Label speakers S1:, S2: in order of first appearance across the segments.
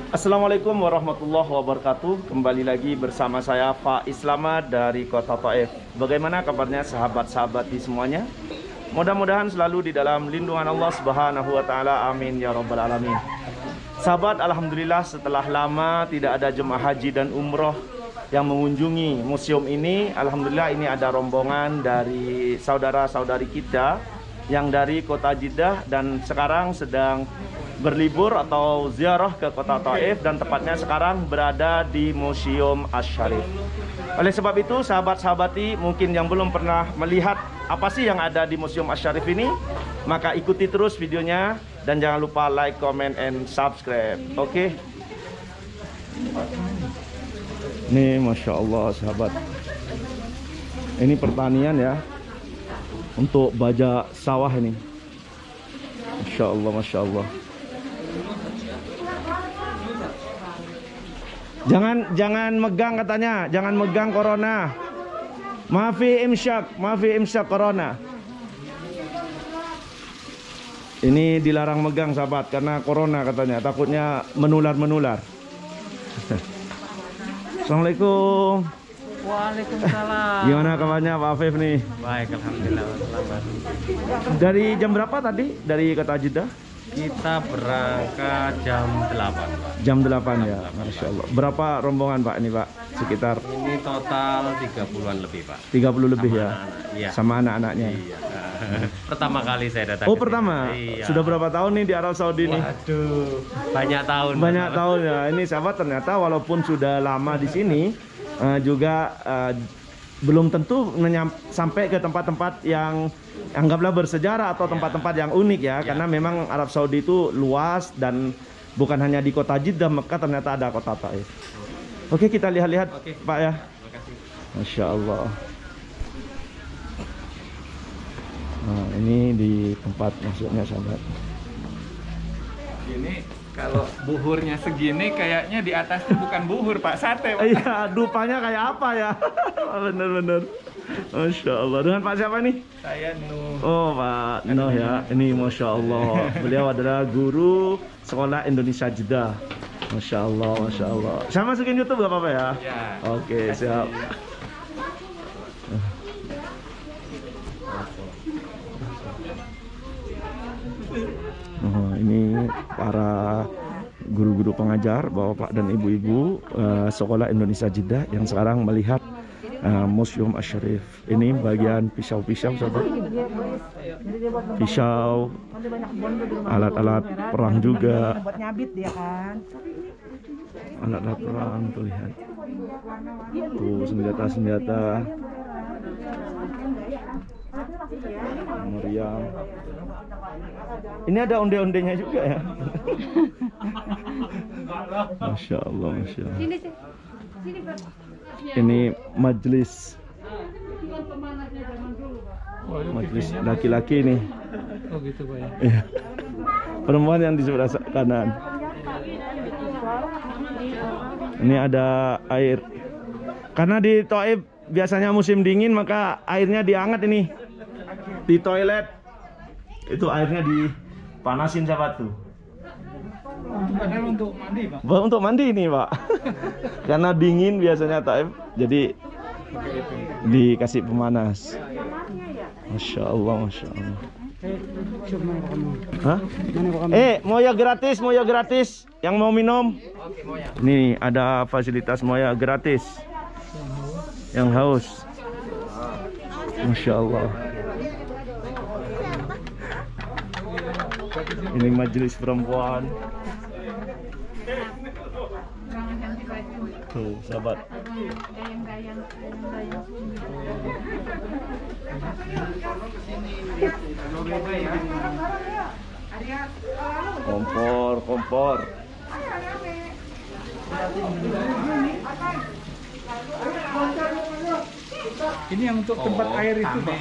S1: Assalamualaikum warahmatullahi wabarakatuh. Kembali lagi bersama saya Pak Islama dari Kota Taif. Bagaimana kabarnya sahabat-sahabat di semuanya? Mudah-mudahan selalu di dalam lindungan Allah Subhanahu wa taala. Amin ya rabbal alamin. Sahabat, alhamdulillah setelah lama tidak ada jemaah haji dan umroh yang mengunjungi museum ini, alhamdulillah ini ada rombongan dari saudara-saudari kita yang dari kota Jeddah dan sekarang sedang berlibur atau ziarah ke kota Taif, dan tepatnya sekarang berada di Museum Asy-Syarif. Oleh sebab itu, sahabat-sahabati mungkin yang belum pernah melihat apa sih yang ada di Museum Asy-Syarif ini, maka ikuti terus videonya dan jangan lupa like, comment, and subscribe. Oke. Ini Masya Allah sahabat, ini pertanian ya, untuk bajak sawah ini. Masya Allah, Masya Allah. Jangan megang katanya, jangan megang corona. Maafi imsyak corona. Ini dilarang megang sahabat karena corona katanya, takutnya menular. Assalamualaikum.
S2: Waalaikumsalam.
S1: Gimana kabarnya Pak Afif nih?
S2: Baik, alhamdulillah. Selamat.
S1: Dari jam berapa tadi dari kota Jeddah?
S2: Kita berangkat jam 8, Pak.
S1: Jam 8 ya, Masya Allah. Berapa rombongan Pak ini Pak? Sekitar
S2: Ini total 30-an lebih, Pak.
S1: 30 lebih ya?
S2: Iya.
S1: Sama anak-anaknya?
S2: Iya. Pertama kali saya datang.
S1: Oh
S2: ke sini.
S1: pertama?
S2: Iya.
S1: Sudah berapa tahun nih di Arab Saudi nih?
S2: Waduh, banyak tahun.
S1: Banyak tahun ya. Ini sahabat, ternyata walaupun sudah lama di sini juga belum tentu sampai ke tempat-tempat yang anggaplah bersejarah atau tempat-tempat yang unik ya, karena memang Arab Saudi itu luas dan bukan hanya di kota Jeddah, Mekah, ternyata ada kota Taif. Oke, kita lihat-lihat Pak ya.
S2: Terima kasih.
S1: Masya Allah. Nah, ini di tempat maksudnya sahabat.
S3: Ini kalau buhurnya segini kayaknya di atasnya bukan buhur Pak, sate Pak.
S1: Iya, dupanya kayak apa ya? Bener-bener. Masya Allah. Dengan Pak siapa nih?
S3: Saya Nuh.
S1: Oh Pak Noh ya. Ini Masya Allah. Beliau adalah guru sekolah Indonesia Jeddah. Masya Allah, Masya Allah. Saya masukin YouTube gak apa-apa ya?
S3: Ya.
S1: Oke, siap. Oh, ini para guru-guru pengajar, bapak dan ibu-ibu sekolah Indonesia Jeddah yang sekarang melihat Museum Asy-Syarif. Ini bagian pisau-pisau sahabat. Pisau, alat-alat perang juga.
S4: Buat nyabit dia kan.
S1: Alat-alat perang tuh lihat. Tuh senjata-senjata. Meriam. Ini ada onde-ondenya juga ya. Masya Allah, Masya Allah. Ini majelis laki-laki nih.
S3: Oh gitu Pak ya.
S1: Iya. Perempuan yang di sebelah kanan. Ini ada air. Karena di Taif biasanya musim dingin, maka airnya dianget ini. Di toilet itu airnya dipanasin sahabat tuh.
S3: Padahal untuk mandi Pak.
S1: Untuk mandi ini Pak. Karena dingin biasanya Taif, jadi dikasih pemanas. Masya Allah, Masya Allah. Hah? Moya gratis, yang mau minum. Nih ada fasilitas moya gratis. Yang haus. Masya Allah. Ini majelis perempuan. Tuh, sahabat. Kompor.
S3: Ini yang untuk tempat air itu Pak.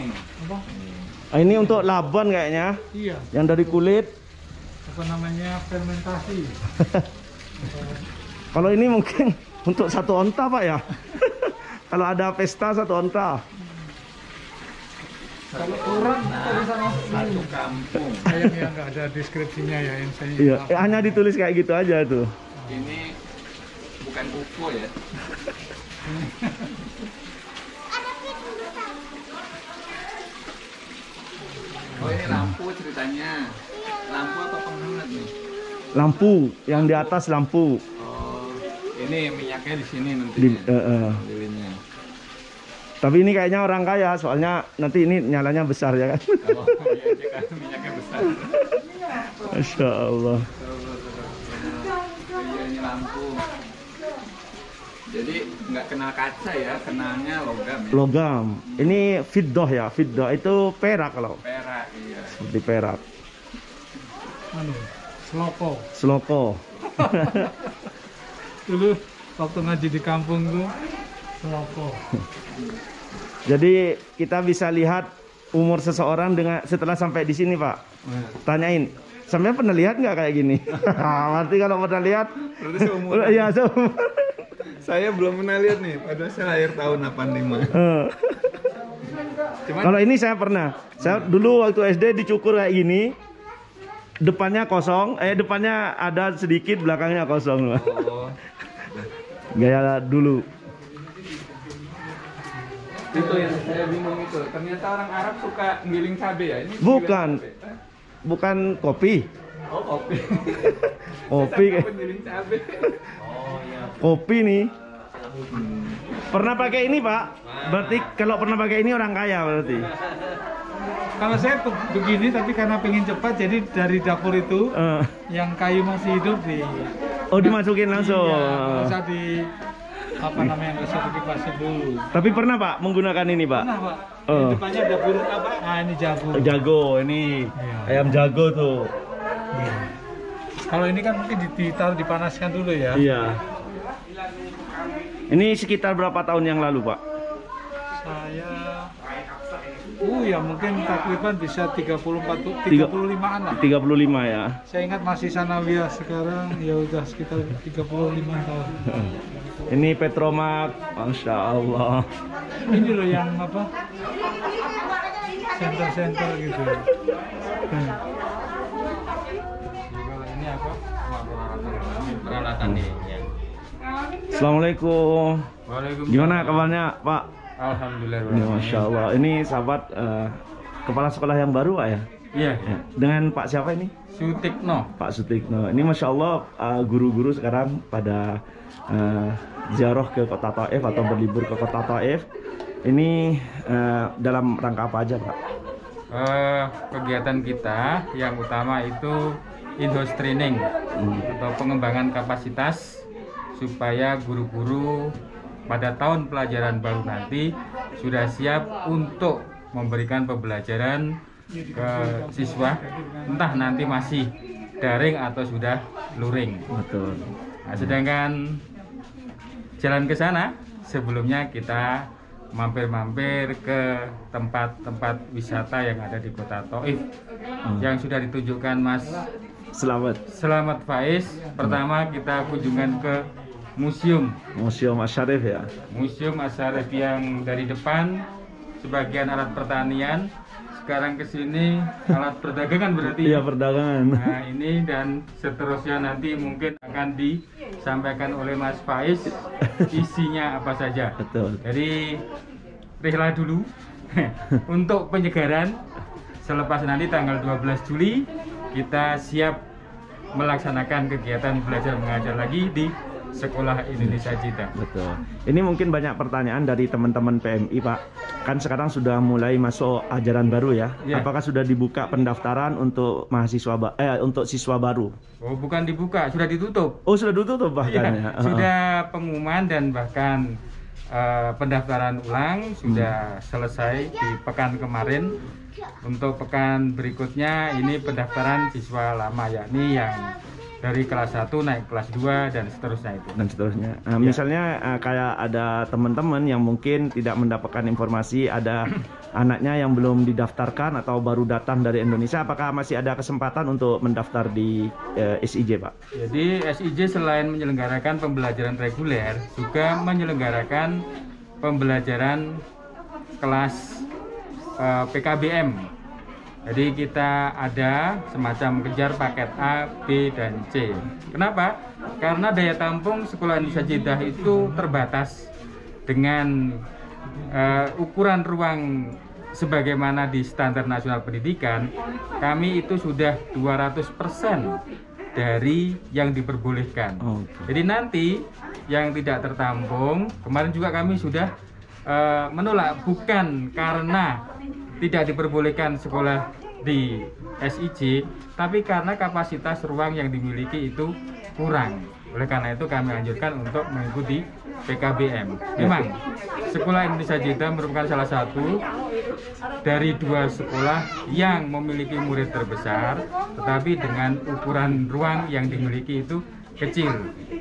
S1: Ini untuk laban kayaknya.
S3: Iya.
S1: Yang dari kulit.
S3: Apa namanya, fermentasi.
S1: Kalau ini mungkin untuk satu onta Pak ya. Kalau ada pesta satu onta.
S3: Kalau kurang dari sana satu kampung. Sayang ya nggak ada deskripsinya ya yang saya.
S1: Iya, hanya ditulis kayak gitu aja tuh.
S3: Ini bukan UFO ya. Oh ini lampu ceritanya. Lampu atau penghangat nih?
S1: Lampu, yang di atas lampu.
S3: Oh, ini minyaknya di sini nanti. Lilinnya.
S1: Tapi ini kayaknya orang kaya, soalnya nanti ini nyalanya besar ya kan.
S3: Oh iya, dia kan minyaknya besar.
S1: Masya Allah.
S3: Iya ini lampu. Jadi nggak kenal kaca ya, kenalnya logam. Ya?
S1: Logam. Ini fiddah ya, fiddah itu perak kalau.
S3: Perak, iya.
S1: Seperti perak.
S4: Seloko.
S1: Seloko.
S4: Dulu waktu ngaji di kampung tuh seloko.
S1: Jadi kita bisa lihat umur seseorang dengan setelah sampai di sini, Pak. Tanyain, sampai pernah lihat nggak kayak gini? Berarti kalau pernah lihat,
S3: Berarti seumuran.
S1: iya seumur.
S3: Saya belum pernah lihat nih, padahal saya lahir tahun 85. Cuman
S1: Kalau ini saya pernah. Saya dulu waktu SD dicukur kayak gini. Depannya kosong, depannya ada sedikit, belakangnya kosong.
S3: oh,
S1: Gaya dulu.
S3: itu yang saya bingung itu. Ternyata orang Arab suka ngiling cabe ya. Ini
S1: Bukan.
S3: ngiling cabe.
S1: Bukan kopi.
S3: Oh, kopi.
S1: Kopi
S3: Saya
S1: kayak
S3: sangka ngiling cabe.
S1: kopi nih. Pernah pakai ini, Pak? Berarti kalau pernah pakai ini orang kaya berarti.
S4: Kalau saya begini tapi karena pengen cepat jadi dari dapur itu
S1: Eh,
S4: yang kayu masih hidup
S1: oh dimasukin langsung.
S4: Iya, nggak usah di apa namanya, nggak usah dikipasin dulu.
S1: Tapi pernah Pak menggunakan ini Pak?
S4: Nah Pak,
S1: Oh.
S4: di depannya dapur apa? Nah ini jago.
S1: Jago ini
S4: Iya.
S1: ayam jago tuh.
S4: Iya. Kalau ini kan mungkin ditaruh dipanaskan dulu ya.
S1: Iya. Ini sekitar berapa tahun yang lalu Pak?
S4: Saya ya mungkin takriban bisa 35-an lah.
S1: 35 ya.
S4: Saya ingat masih sanawiyah, sekarang ya udah sekitar 35 tahun.
S1: Ini Petromak, Masya Allah.
S4: Ini loh yang apa? Center-center gitu.
S2: Kalau ini apa? Peralatan ini ya.
S1: Assalamualaikum.
S2: Waalaikumsalam.
S1: Gimana kabarnya Pak?
S2: Alhamdulillah.
S1: Ini Masya Allah. Ini sahabat kepala sekolah yang baru Pak ya?
S2: Iya.
S1: Ya. Dengan Pak siapa ini?
S2: Sutikno.
S1: Pak Sutikno. Ini Masya Allah guru-guru sekarang pada ziarah ke kota Taif atau berlibur ke kota Taif. Ini dalam rangka apa aja Pak?
S2: Kegiatan kita yang utama itu in-house training atau pengembangan kapasitas supaya guru-guru pada tahun pelajaran baru nanti sudah siap untuk memberikan pembelajaran ke siswa, entah nanti masih daring atau sudah luring.
S1: Betul.
S2: Nah, sedangkan jalan ke sana sebelumnya kita mampir-mampir ke tempat-tempat wisata yang ada di kota Taif yang sudah ditunjukkan Mas
S1: Selamat
S2: Faiz. Pertama kita kunjungan ke Museum
S1: Asyarif ya.
S2: Museum Asyarif yang dari depan sebagian alat pertanian, sekarang ke sini alat perdagangan berarti.
S1: Iya perdagangan.
S2: Nah ini dan seterusnya nanti mungkin akan disampaikan oleh Mas Faiz isinya apa saja.
S1: Betul.
S2: Jadi rihlah dulu untuk penyegaran. Selepas nanti tanggal 12 Juli kita siap melaksanakan kegiatan belajar mengajar lagi di Sekolah Indonesia Cita.
S1: Betul. Ini mungkin banyak pertanyaan dari teman-teman PMI Pak. Kan sekarang sudah mulai masuk ajaran baru ya.
S2: Ya.
S1: Apakah sudah dibuka pendaftaran untuk mahasiswa untuk siswa baru?
S2: Oh bukan dibuka, sudah ditutup.
S1: Oh sudah ditutup bahkan
S2: Iya,
S1: ya.
S2: sudah pengumuman dan bahkan pendaftaran ulang sudah selesai di pekan kemarin. Untuk pekan berikutnya ini pendaftaran siswa lama yakni yang dari kelas 1 naik kelas 2 dan seterusnya itu.
S1: Dan seterusnya. Misalnya kayak ada teman-teman yang mungkin tidak mendapatkan informasi, ada anaknya yang belum didaftarkan atau baru datang dari Indonesia, apakah masih ada kesempatan untuk mendaftar di SIJ Pak?
S2: Jadi SIJ selain menyelenggarakan pembelajaran reguler juga menyelenggarakan pembelajaran kelas PKBM Jadi kita ada semacam kejar paket A, B, dan C. Kenapa? Karena daya tampung Sekolah Indonesia Jeddah itu terbatas dengan ukuran ruang sebagaimana di standar nasional pendidikan. Kami itu sudah 200% dari yang diperbolehkan. Jadi nanti yang tidak tertampung, kemarin juga kami sudah menolak bukan karena tidak diperbolehkan sekolah di SIJ, tapi karena kapasitas ruang yang dimiliki itu kurang. Oleh karena itu kami anjurkan untuk mengikuti PKBM. Memang Sekolah Indonesia Jeddah merupakan salah satu dari 2 sekolah yang memiliki murid terbesar, tetapi dengan ukuran ruang yang dimiliki itu kecil.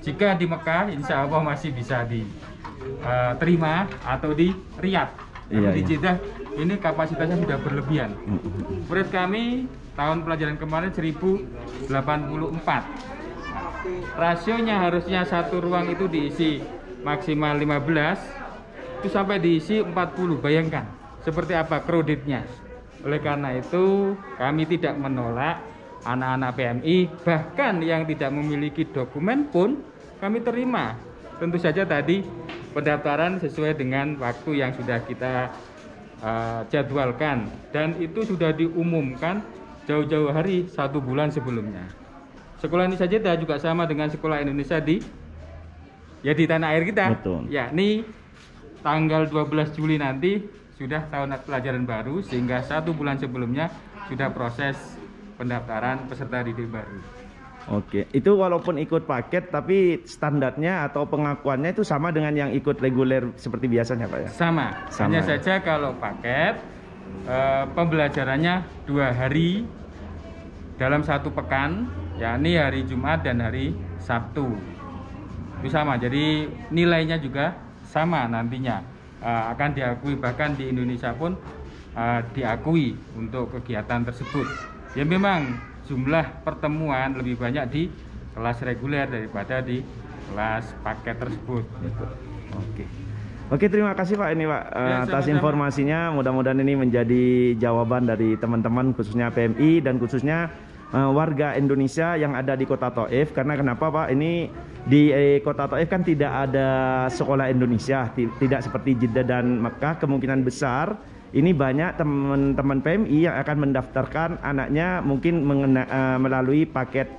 S2: Jika di Mekah, insya Allah masih bisa diterima atau di Riyadh. Di Jeddah ini kapasitasnya sudah berlebihan. Murid kami tahun pelajaran kemarin 1084. Rasionya harusnya satu ruang itu diisi maksimal 15, itu sampai diisi 40. Bayangkan seperti apa crowdednya. Oleh karena itu kami tidak menolak anak-anak PMI, bahkan yang tidak memiliki dokumen pun kami terima. Tentu saja tadi pendaftaran sesuai dengan waktu yang sudah kita jadwalkan, dan itu sudah diumumkan jauh-jauh hari 1 bulan sebelumnya. Sekolah Indonesia Jeddah juga sama dengan sekolah Indonesia di tanah air kita.
S1: Betul.
S2: Yakni tanggal 12 Juli nanti sudah tahun pelajaran baru, sehingga 1 bulan sebelumnya sudah proses pendaftaran peserta didik baru.
S1: Oke, itu walaupun ikut paket tapi standarnya atau pengakuannya itu sama dengan yang ikut reguler seperti biasanya Pak ya?
S2: Sama. Hanya saja kalau paket pembelajarannya 2 hari dalam 1 pekan, yakni hari Jumat dan hari Sabtu. Itu sama, jadi nilainya juga sama nantinya. Akan diakui, bahkan di Indonesia pun diakui untuk kegiatan tersebut. Ya memang jumlah pertemuan lebih banyak di kelas reguler daripada di kelas paket tersebut.
S1: Oke, terima kasih Pak ini Pak atas informasinya. Mudah-mudahan ini menjadi jawaban dari teman-teman khususnya PMI dan khususnya warga Indonesia yang ada di Kota Thaif. Karena kenapa Pak? Ini di Kota Thaif kan tidak ada sekolah Indonesia, tidak seperti Jeddah dan Mekah. Kemungkinan besar ini banyak teman-teman PMI yang akan mendaftarkan anaknya mungkin melalui paket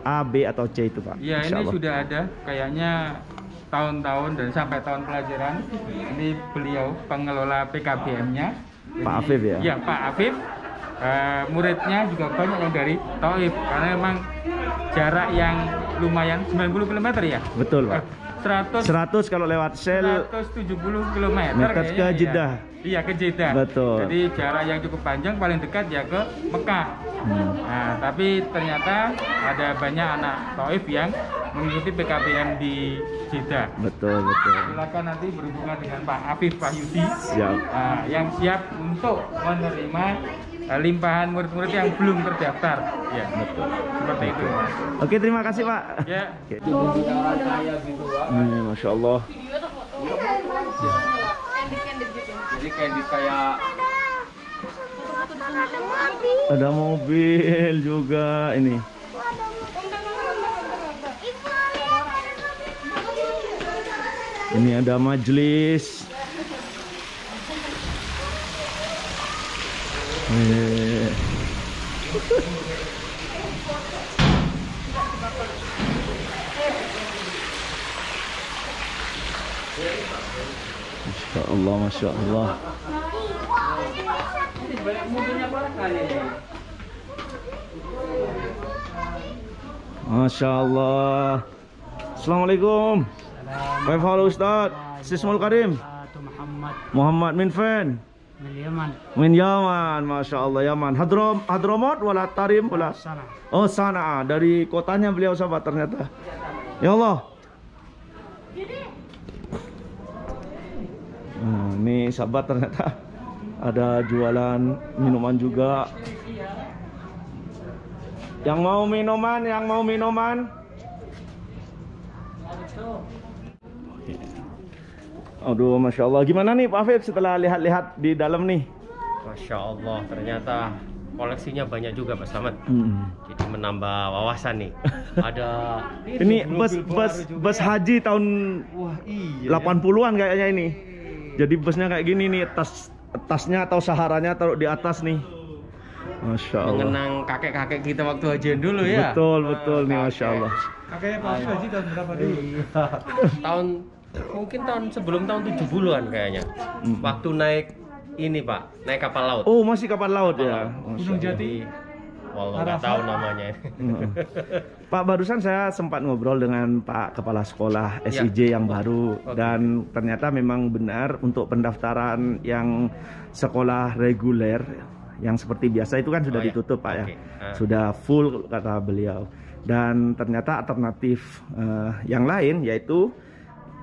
S1: A, B atau C itu Pak.
S2: Ya, ini sudah ada kayaknya tahun-tahun dan sampai tahun pelajaran. Ini beliau pengelola PKBM-nya,
S1: Pak Afif ya?
S2: Ya, Pak Afif. Muridnya juga banyak yang dari Thaif, karena memang jarak yang lumayan 90 km ya?
S1: Betul Pak. 100 kalau lewat Sel
S2: 170 km
S1: ke Jeddah.
S2: Iya, ke Jeddah.
S1: Betul.
S2: Jadi jarak yang cukup panjang, paling dekat ya ke Mekah. Nah, tapi ternyata ada banyak anak Thaif yang mengikuti PKBM di Jeddah.
S1: Betul.
S2: Silakan nanti berhubungan dengan Pak Afif, Pak Yudi.
S1: Siap.
S2: Yang siap untuk menerima limpahan murid-murid yang belum terdaftar. Ya, betul. Seperti itu, Mas.
S1: Oke, terima kasih Pak.
S2: Ya.
S1: Masya Allah.
S3: Jadi kayak
S1: Ada mobil juga ini. Ini ada majelis. Masya Allah, Masya Allah. Masya Allah. Assalamualaikum. Waalaikumsalam Ustaz. Sismul Karim. Muhammad min Fen. Min Yaman. Masya Allah, Yaman. Hadramut wala Tarim wala. Oh, Sana'a. Dari kotanya beliau sahabat ternyata. Ya Allah. Ini sahabat ternyata ada jualan minuman juga. Yang mau minuman. Aduh, Masya Allah. Gimana nih Pak Afif setelah lihat-lihat di dalam nih?
S5: Masya Allah, ternyata koleksinya banyak juga Pak Slamet. Jadi menambah wawasan nih. Ada
S1: Ini bus haji tahun
S5: wah iya.
S1: 80-an kayaknya ini. Jadi busnya kayak gini nih, tasnya atau saharanya taruh di atas nih. Masya Allah.
S5: Mengenang kakek-kakek kita waktu hajian dulu ya.
S1: Betul nih, Masya Allah.
S4: Kakeknya Pak Afif haji tahun berapa dulu?
S5: Mungkin tahun sebelum tahun 70-an kayaknya. Waktu naik ini Pak, naik kapal laut.
S1: Oh, masih kapal laut ya.
S4: Gunung Jati.
S5: Walau nggak tahu namanya.
S1: Pak, barusan saya sempat ngobrol dengan Pak Kepala Sekolah SIJ yang baru, dan ternyata memang benar untuk pendaftaran yang sekolah reguler yang seperti biasa itu kan sudah ditutup Pak ya. Sudah full kata beliau. Dan ternyata alternatif yang lain yaitu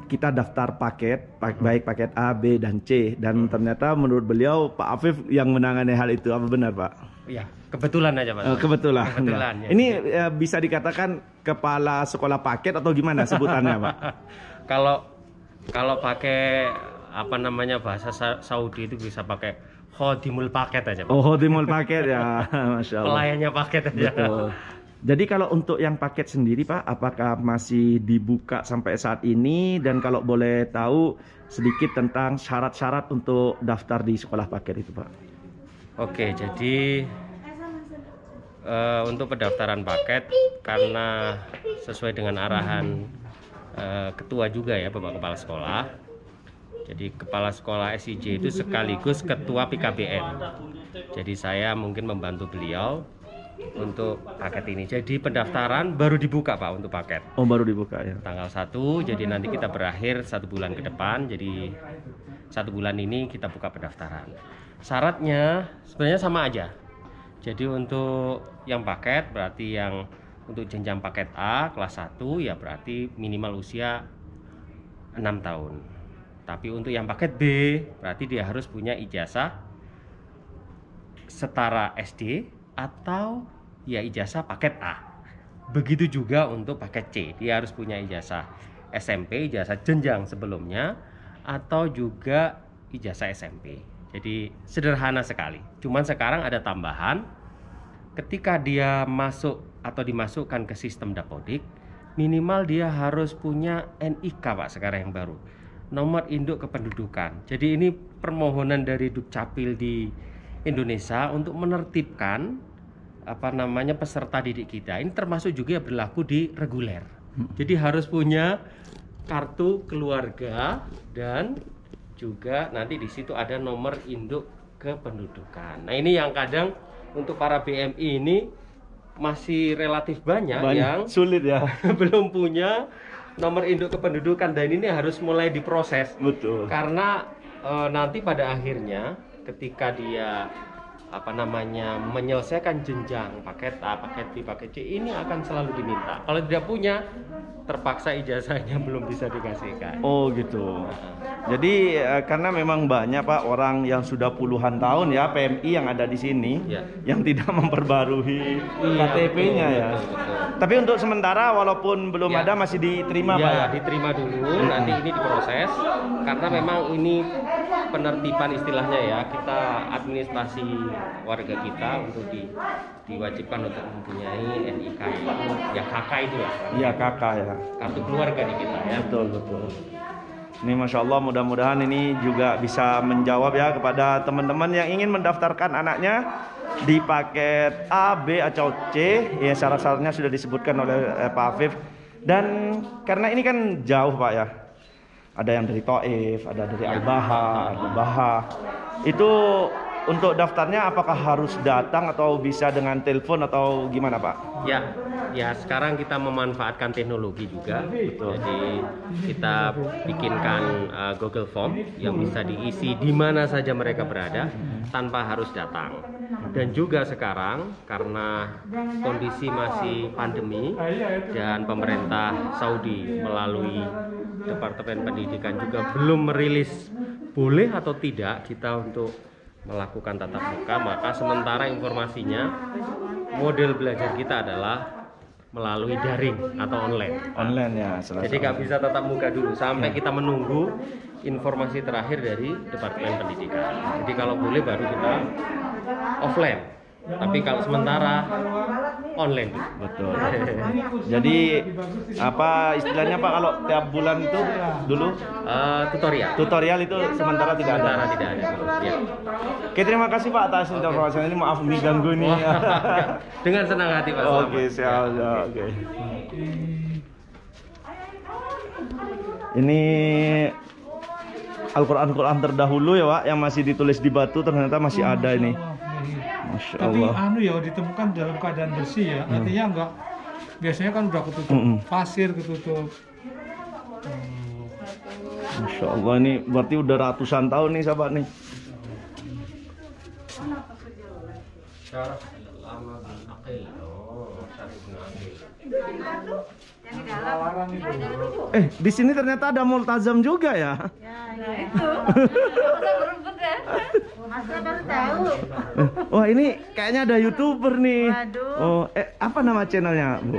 S1: kita daftar paket, baik paket A, B, dan C. Dan ternyata menurut beliau Pak Afif yang menangani hal itu. Apa benar Pak?
S5: Iya, kebetulan aja Pak.
S1: Kebetulan.
S5: Ya.
S1: Ini bisa dikatakan kepala sekolah paket atau gimana sebutannya Pak?
S5: Kalau pakai apa namanya bahasa Saudi itu bisa pakai khodimul paket aja Pak.
S1: Oh, khodimul paket ya. Masya Allah.
S5: Pelayannya paket aja.
S1: Betul. Jadi kalau untuk yang paket sendiri Pak, apakah masih dibuka sampai saat ini? Dan kalau boleh tahu sedikit tentang syarat-syarat untuk daftar di sekolah paket itu Pak.
S5: Oke, jadi untuk pendaftaran paket, karena sesuai dengan arahan ketua juga ya Bapak Kepala Sekolah. Jadi Kepala Sekolah SIJ itu sekaligus ketua PKBN. Jadi saya mungkin membantu beliau untuk paket ini. Jadi pendaftaran baru dibuka Pak untuk paket.
S1: Oh, baru dibuka ya.
S5: Tanggal 1, jadi nanti kita berakhir 1 bulan ke depan. Jadi 1 bulan ini kita buka pendaftaran. Syaratnya sebenarnya sama aja. Jadi untuk yang paket berarti yang untuk jenjang paket A kelas 1 ya berarti minimal usia 6 tahun. Tapi untuk yang paket B berarti dia harus punya ijazah setara SD atau ya ijazah paket A. Begitu juga untuk paket C, dia harus punya ijazah SMP, ijazah jenjang sebelumnya, atau juga ijazah SMP. Jadi sederhana sekali. Cuman sekarang ada tambahan, ketika dia masuk atau dimasukkan ke sistem Dapodik, minimal dia harus punya NIK Pak sekarang yang baru, nomor induk kependudukan. Jadi ini permohonan dari Dukcapil di Indonesia untuk menertibkan apa namanya peserta didik kita. Ini termasuk juga berlaku di reguler. Jadi harus punya kartu keluarga dan juga nanti di situ ada nomor induk kependudukan. Nah, ini yang kadang untuk para BMI ini masih relatif banyak yang
S1: sulit ya.
S5: belum punya nomor induk kependudukan, dan ini harus mulai diproses.
S1: Betul.
S5: Karena nanti pada akhirnya ketika dia apa namanya menyelesaikan jenjang paket A, paket B, paket C, ini akan selalu diminta. Kalau tidak punya, terpaksa ijazahnya belum bisa dikasihkan.
S1: Oh gitu. Jadi karena memang banyak Pak orang yang sudah puluhan tahun ya PMI yang ada di sini yang tidak memperbarui KTP-nya ya.
S5: Betul.
S1: Tapi untuk sementara walaupun belum ada masih diterima Pak ya.
S5: Diterima dulu, nanti ini diproses karena memang ini penertiban istilahnya ya, kita administrasi warga kita untuk diwajibkan untuk mempunyai NIK ya KK itu ya.
S1: Iya KK ya.
S5: Kartu keluarga di kita ya.
S1: Betul. Ini Masya Allah, mudah-mudahan ini juga bisa menjawab ya kepada teman-teman yang ingin mendaftarkan anaknya di paket A, B, atau C. Ya syarat-syaratnya sudah disebutkan oleh Pak Afif. Dan karena ini kan jauh Pak ya. Ada yang dari Taif, ada dari Al-Baha, Al-Baha. Itu untuk daftarnya apakah harus datang atau bisa dengan telepon atau gimana Pak?
S5: Ya sekarang kita memanfaatkan teknologi juga. Betul. Jadi kita bikinkan Google Form yang bisa diisi di mana saja mereka berada tanpa harus datang. Dan juga sekarang karena kondisi masih pandemi dan pemerintah Saudi melalui Departemen Pendidikan juga belum merilis boleh atau tidak kita untuk melakukan tatap muka, maka sementara informasinya model belajar kita adalah melalui daring atau online.
S1: Online ya.
S5: Jadi nggak bisa tatap muka dulu sampai kita menunggu informasi terakhir dari Departemen Pendidikan. Jadi kalau boleh baru kita offline. Tapi kalau sementara online.
S1: Betul. Jadi apa istilahnya Pak kalau tiap bulan itu dulu tutorial itu sementara tidak ada.
S5: Sementara tidak ada. Ya.
S1: Oke, terima kasih Pak atas informasinya ini. Maaf mengganggu nih.
S5: Dengan senang hati Pak.
S1: Oke, siap. Oke. Ini Al-Quran terdahulu ya Pak, yang masih ditulis di batu ternyata masih ada ini. Masya
S4: Tapi
S1: Allah.
S4: ya ditemukan dalam keadaan bersih ya. Artinya enggak, biasanya kan udah ketutup pasir, ketutup.
S1: Masya Allah, ini berarti udah ratusan tahun nih sahabat nih. Di sini ternyata ada multazam juga ya.
S6: Itu. Masa baru tahu.
S1: Wah, ini kayaknya ada YouTuber nih.
S6: Waduh.
S1: Oh, apa nama channelnya, Bu?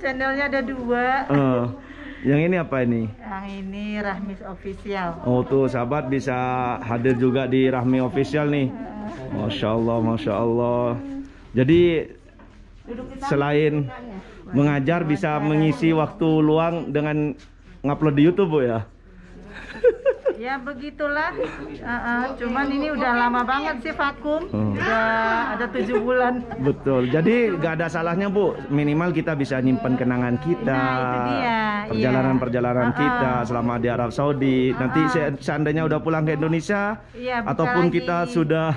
S6: Channelnya ada 2.
S1: Yang ini apa ini?
S6: Yang ini Rahmis Official.
S1: Oh, tuh sahabat bisa hadir juga di Rahmi Official nih. Masya Allah, Masya Allah. Jadi selain mengajar bisa mengisi waktu luang dengan ngupload di YouTube, Bu ya?
S6: Ya begitulah. Cuman ini udah lama banget sih vakum. Udah ada 7 bulan.
S1: Betul. Jadi nggak ada salahnya Bu. Minimal kita bisa nyimpan kenangan kita,
S6: Nah, itu dia.
S1: perjalanan-perjalanan kita selama di Arab Saudi. Nanti seandainya udah pulang ke Indonesia,
S6: Iya, bisa
S1: ataupun
S6: lagi.
S1: kita sudah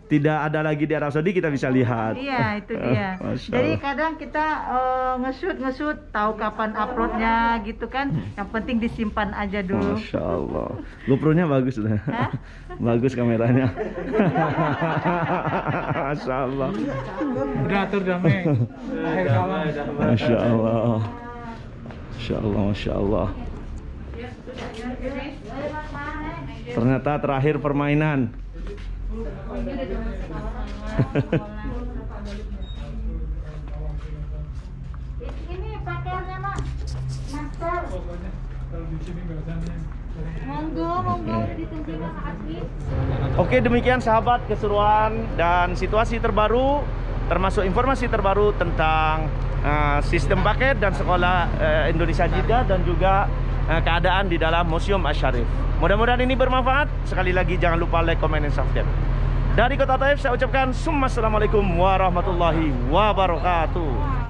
S1: tidak ada lagi di Arab Saudi, kita bisa lihat.
S6: Iya, itu dia.
S1: Masya
S6: Jadi
S1: Allah.
S6: kadang kita nge-shoot, tahu kapan uploadnya gitu kan. Yang penting disimpan aja dulu.
S1: Masya Allah. GoPro-nya bagus dah.
S6: Hah?
S1: Bagus kameranya. Masya Allah.
S4: Udah atur damai. Akhir kalam.
S1: Masya Allah. Masya Allah, Masya Allah. Ternyata terakhir permainan.
S6: Ini pakaiannya Mak. Master.
S4: Kalau di sini nggak usah nih.
S6: Monggo ditunggu Mas Asmi.
S1: Oke, demikian sahabat keseruan dan situasi terbaru, termasuk informasi terbaru tentang sistem paket dan sekolah Indonesia Jeddah dan juga keadaan di dalam Museum Asy-Syarif. Mudah-mudahan ini bermanfaat. Sekali lagi jangan lupa like, comment, dan subscribe. Dari Kota Taif saya ucapkan assalamualaikum warahmatullahi wabarakatuh.